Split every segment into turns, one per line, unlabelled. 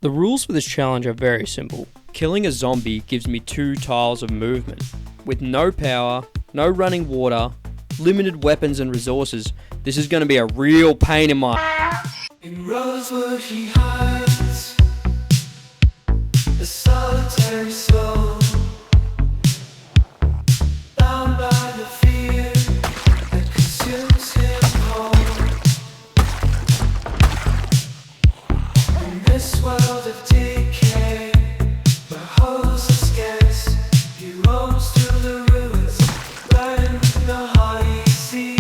The rules for this challenge are very simple. Killing a zombie gives me 2 tiles of movement. With no power, no running water, limited weapons and resources, this is going to be a real pain in my...
In Rosewood he hides, a solitary soul, bound by the fear that consumes him whole. In this world of decay, where holes are scarce, he roams through the ruins, blind with no heart he sees.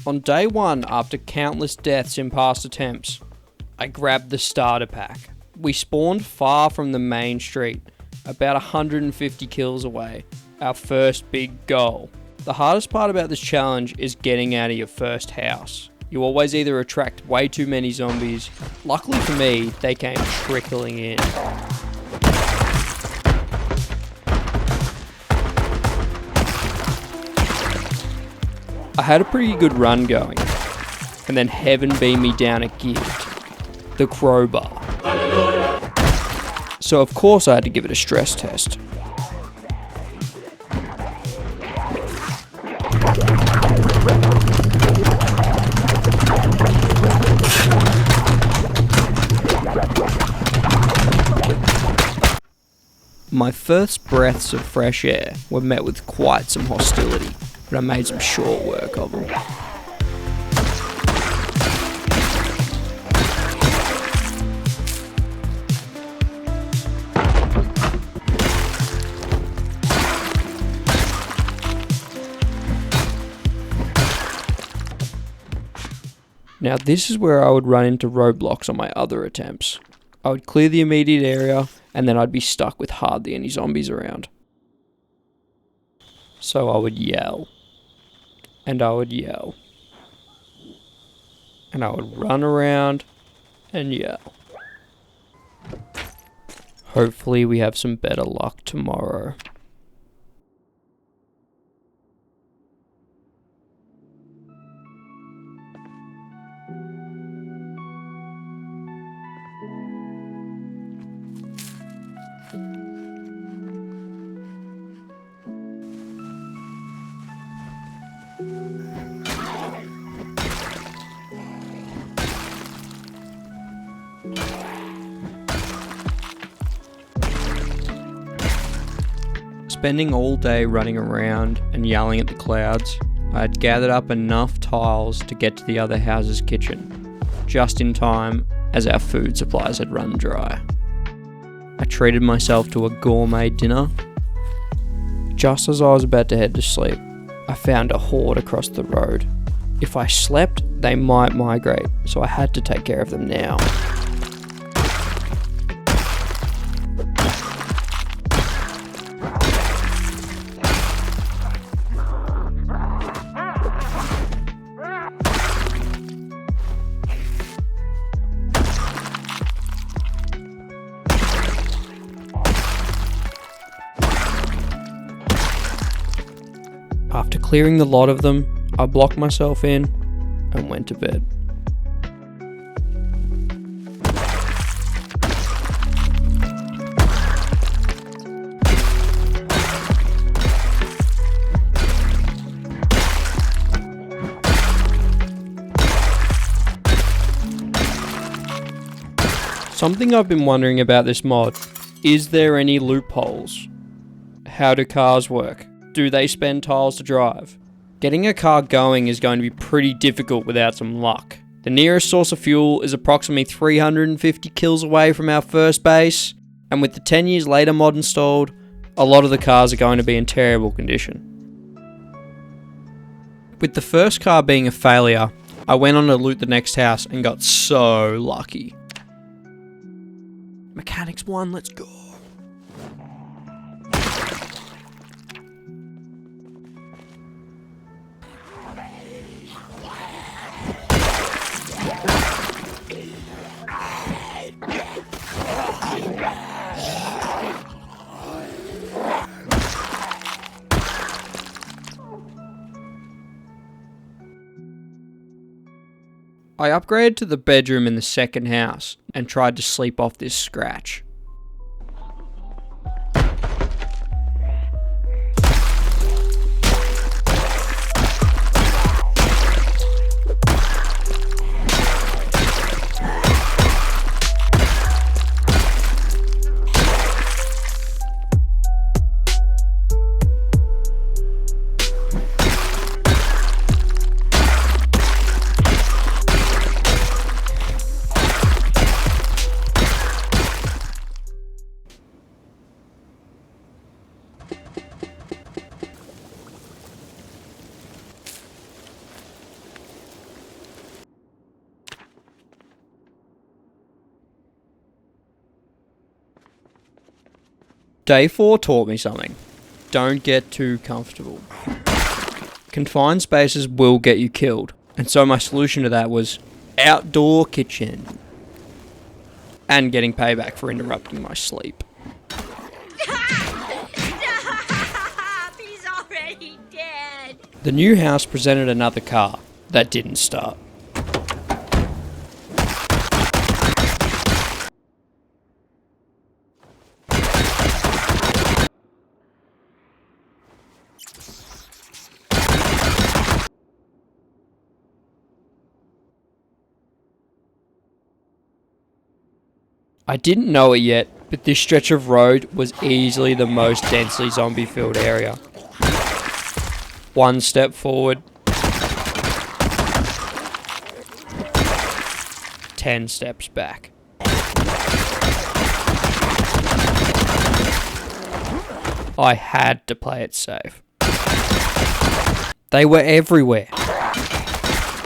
On day 1, after countless deaths in past attempts, I grabbed the starter pack. We spawned far from the main street, about 150 kills away, our first big goal. The hardest part about this challenge is getting out of your first house. You always either attract way too many zombies. Luckily for me, they came trickling in. I had a pretty good run going, and then heaven beamed me down a gift, the crowbar. So of course I had to give it a stress test. My first breaths of fresh air were met with quite some hostility, but I made some short work of them. Now this is where I would run into roadblocks on my other attempts. I would clear the immediate area, and then I'd be stuck with hardly any zombies around. So I would yell. And I would yell. And I would run around and yell. Hopefully we have some better luck tomorrow. Spending all day running around and yelling at the clouds, I had gathered up enough tiles to get to the other house's kitchen, just in time as our food supplies had run dry. I treated myself to a gourmet dinner. Just as I was about to head to sleep, I found a horde across the road. If I slept, they might migrate, so I had to take care of them now. After clearing the lot of them, I blocked myself in and went to bed. Something I've been wondering about this mod, is there any loopholes? How do cars work? Do they spend tiles to drive? Getting a car going is going to be pretty difficult without some luck. The nearest source of fuel is approximately 350 kills away from our first base, and with the 10 years later mod installed, a lot of the cars are going to be in terrible condition. With the first car being a failure, I went on to loot the next house and got so lucky. Mechanics 1, let's go. I upgraded to the bedroom in the second house and tried to sleep off this scratch. Day 4 taught me something. Don't get too comfortable. Confined spaces will get you killed, and so my solution to that was outdoor kitchen. And getting payback for interrupting my sleep.
Stop! He's already dead.
The new house presented another car that didn't start. I didn't know it yet, but this stretch of road was easily the most densely zombie-filled area. One step forward, 10 steps back. I had to play it safe. They were everywhere,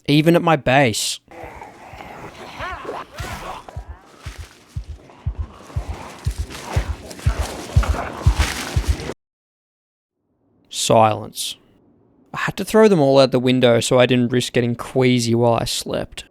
even at my base. Silence. I had to throw them all out the window so I didn't risk getting queasy while I slept.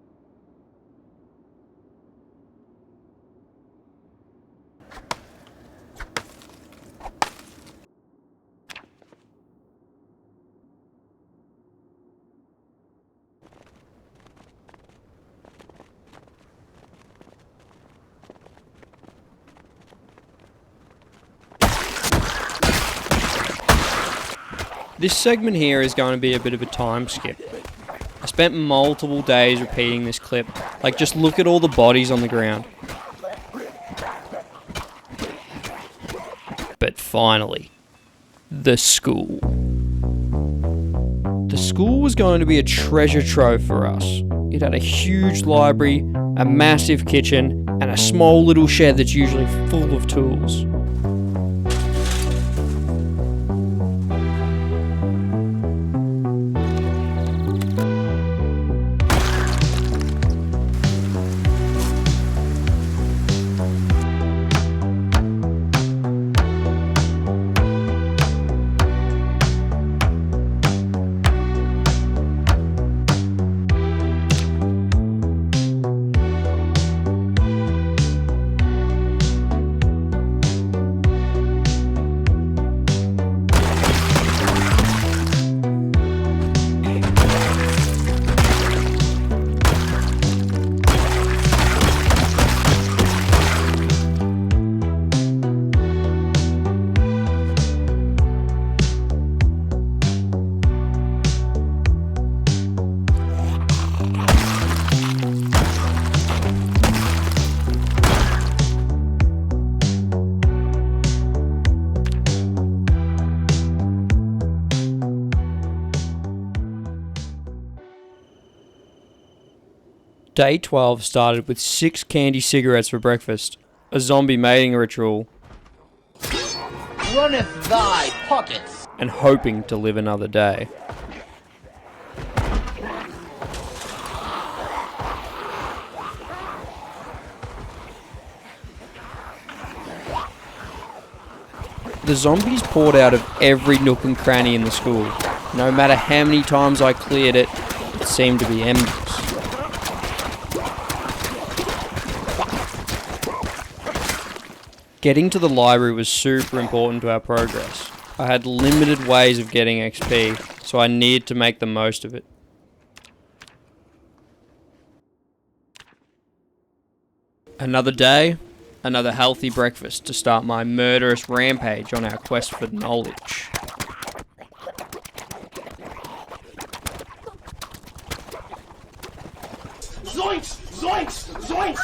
This segment here is going to be a bit of a time skip. I spent multiple days repeating this clip. Like, just look at all the bodies on the ground. But finally, the school. The school was going to be a treasure trove for us. It had a huge library, a massive kitchen, and a small little shed that's usually full of tools. Day 12 started with 6 candy cigarettes for breakfast, a zombie mating ritual,
runneth thy pockets,
and hoping to live another day. The zombies poured out of every nook and cranny in the school. No matter how many times I cleared it, it seemed to be endless. Getting to the library was super important to our progress. I had limited ways of getting XP, so I needed to make the most of it. Another day, another healthy breakfast to start my murderous rampage on our quest for knowledge.
Zoinks! Zoinks! Zoinks!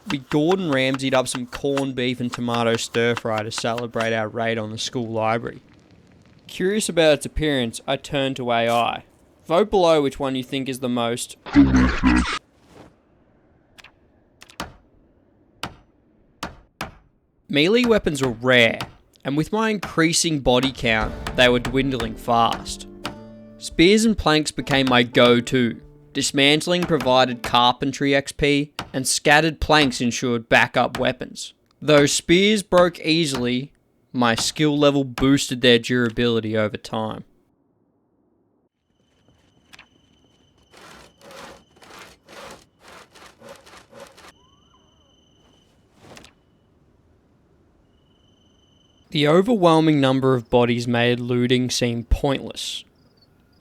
We Gordon Ramsay'd up some corned beef and tomato stir fry to celebrate our raid on the school library. Curious about its appearance, I turned to AI. Vote below which one you think is the most delicious. Melee weapons were rare, and with my increasing body count, they were dwindling fast. Spears and planks became my go-to. Dismantling provided carpentry XP, and scattered planks ensured backup weapons. Though spears broke easily, my skill level boosted their durability over time. The overwhelming number of bodies made looting seem pointless.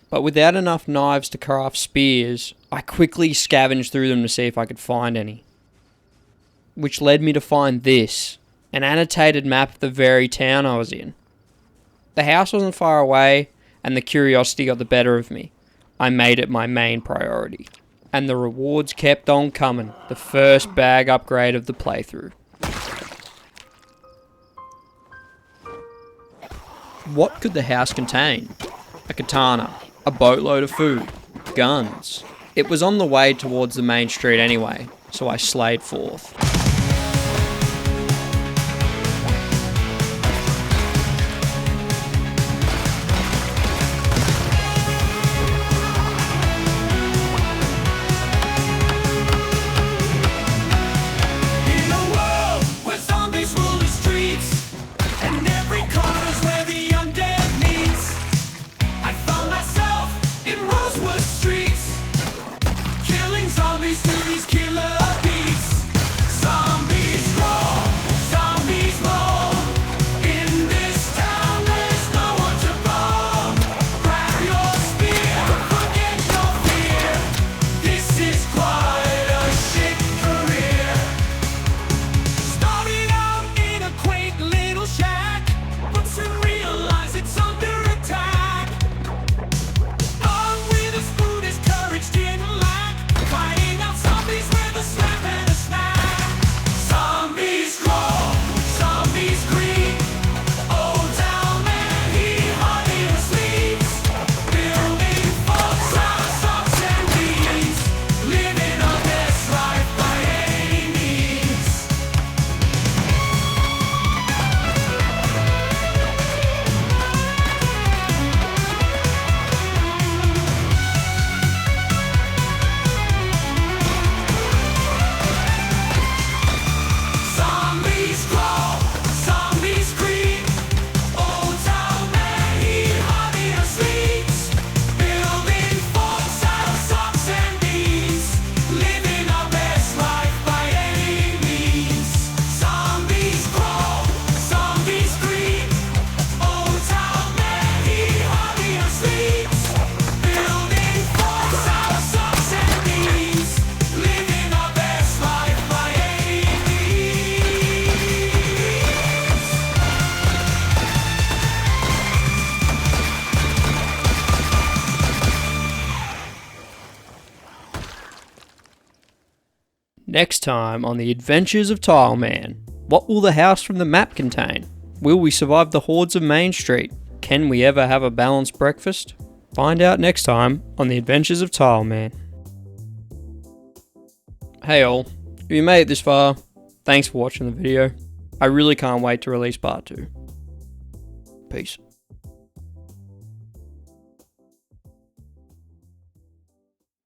But without enough knives to craft spears, I quickly scavenged through them to see if I could find any. Which led me to find this, an annotated map of the very town I was in. The house wasn't far away, and the curiosity got the better of me. I made it my main priority. And the rewards kept on coming, the first bag upgrade of the playthrough. What could the house contain? A katana, a boatload of food, guns. It was on the way towards the main street anyway, so I slayed forth.
In a world where zombies rule the streets, and every corner's where the undead meets, I found myself in Rosewood streets, killing zombies to these killer beats. Zombies roll, zombies roll. In this town, there's no one to bomb. Grab your spear, forget no fear. This is quite a shit career. Started out in a quaint little shack, but soon realized it's under attack. Armed with a spoon, his courage didn't lack, fighting out zombies with a slap and a smack. Zombies crawl, zombies creep. Old town man, he hardly sleeps. Building forts out of socks and beans, living our best life by any means. Zombies crawl, zombies creep. Old town man, he hardly sleeps. Building forts out of socks and beans, living our best life by any means. Zombies crawl, zombies creep. Old town man, he hardly sleeps. Building forts out of socks and beans, living our best life by any means.
Next time on the Adventures of Tile Man, what will the house from the map contain? Will we survive the hordes of Main Street? Can we ever have a balanced breakfast? Find out next time on the Adventures of Tile Man. Hey all, if you made it this far, thanks for watching the video. I really can't wait to release part 2. Peace. Peace.